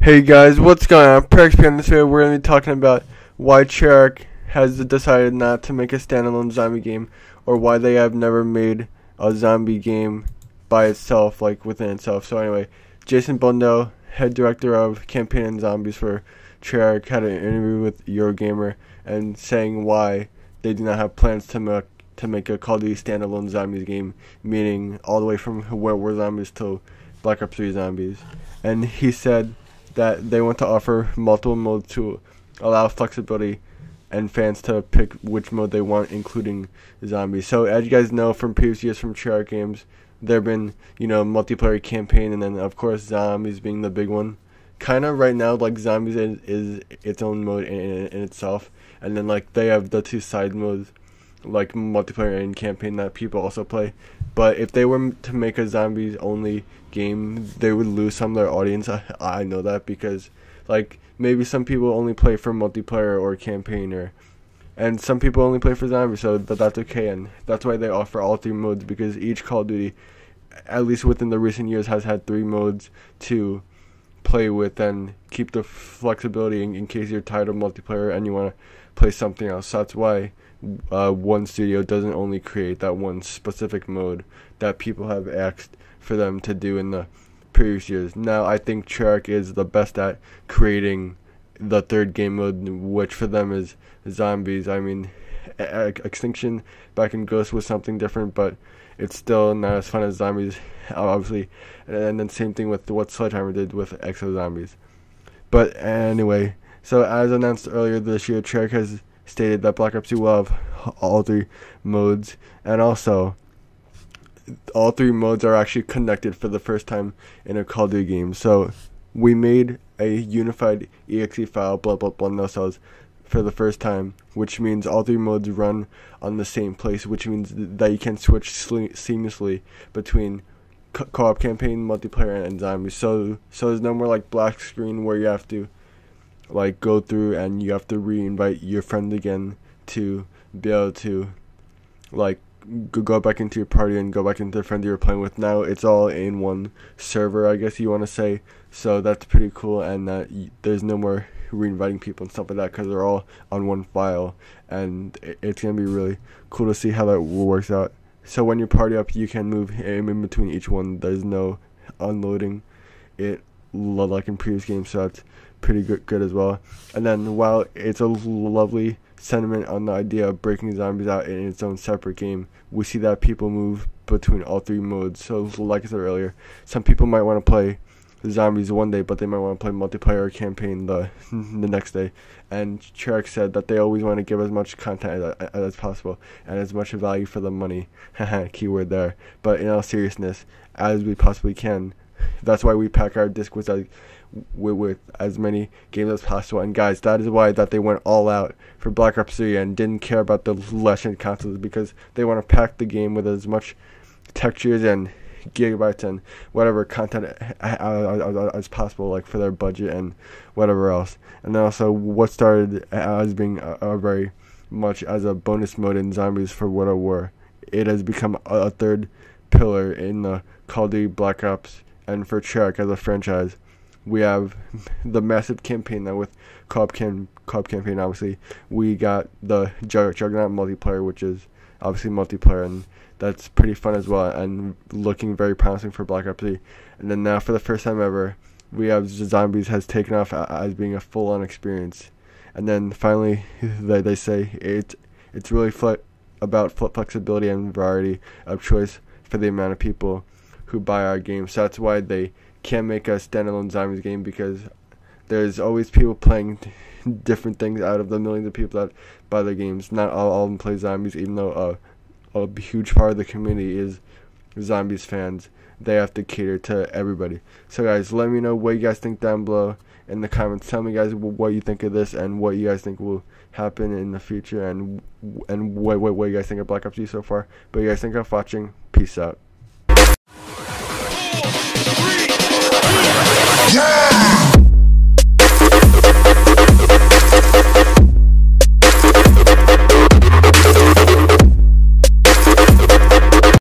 Hey guys, what's going on? Prexp on this video. We're going to be talking about why Treyarch has decided not to make a standalone zombie game, or why they have never made a zombie game by itself, like within itself. So anyway, Jason Blundell, head director of campaign and zombies for Treyarch, had an interview with Eurogamer and saying why they do not have plans to make a Call of Duty standalone zombies game, meaning all the way from World War Zombies to Black Ops 3 Zombies. And he said that they want to offer multiple modes to allow flexibility and fans to pick which mode they want, including zombies. So as you guys know from previous years from Treyarch games, there have been, multiplayer campaign, and then of course zombies being the big one. Kind of right now, like zombies is its own mode in itself, and then like they have the two side modes, like multiplayer and campaign, that people also play. But if they were to make a zombies only game, they would lose some of their audience. I know that, because like maybe some people only play for multiplayer or campaign, and some people only play for zombies, so that's okay. And that's why they offer all three modes, because each Call of Duty, at least within the recent years, has had three modes to play with and keep the flexibility in case you're tired of multiplayer and you want to play something else. So that's why one studio doesn't only create that one specific mode that people have asked for them to do in the previous years. Now I think Treyarch is the best at creating the third game mode, which for them is zombies. I mean, Extinction back in Ghost was something different, but it's still not as fun as zombies, obviously. And then same thing with what Sledgehammer did with Exo Zombies. But anyway, so as announced earlier this year, Treyarch has stated that Black Ops 2 will have all three modes, and also all three modes are actually connected for the first time in a Call of Duty game. So we made a unified exe file, blah blah blah, no cells, for the first time, which means all three modes run on the same place, which means that you can switch seamlessly between co-op campaign, multiplayer, and zombies. So there's no more like black screen where you have to like go through and you have to re-invite your friend again to be able to like go back into your party and go back into the friend you were playing with. Now it's all in one server, I guess you want to say. So that's pretty cool, and there's no more re-inviting people and stuff like that, because they're all on one file, and it's gonna be really cool to see how that works out. So when you party up, you can move in between each one. There's no unloading it like in previous games, so that's pretty good as well. And then while it's a lovely sentiment on the idea of breaking zombies out in its own separate game, we see that people move between all three modes. So like I said earlier, some people might want to play zombies one day, but they might want to play multiplayer or campaign the next day. And Treyarch said that they always want to give as much content as possible and as much value for the money, keyword there, but in all seriousness, as we possibly can. That's why we pack our disc with as many games as possible. And guys, that is why that they went all out for Black Ops 3 and didn't care about the last-gen consoles, because they want to pack the game with as much textures and gigabytes and whatever content as possible, like for their budget and whatever else. And then also what started as being a very much as a bonus mode in zombies for World of War, it has become a third pillar in the Call of Duty Black Ops. And for Treyarch as a franchise, we have the massive campaign now with co-op campaign. Obviously, we got the Juggernaut multiplayer, which is obviously multiplayer, and that's pretty fun as well, and looking very promising for Black Ops 3. And then now, for the first time ever, we have zombies has taken off as being a full-on experience. And then finally, they say it's really about flexibility and variety of choice for the amount of people who buy our game. So that's why they can't make a standalone zombies game, because there's always people playing different things out of the millions of people that buy their games. Not all of them play zombies, even though a huge part of the community is zombies fans. They have to cater to everybody. So guys, let me know what you guys think down below in the comments. Tell me guys what you think of this and what you guys think will happen in the future, and what you guys think of Black Ops 2 so far. But you guys think of watching. Peace out. Yeah!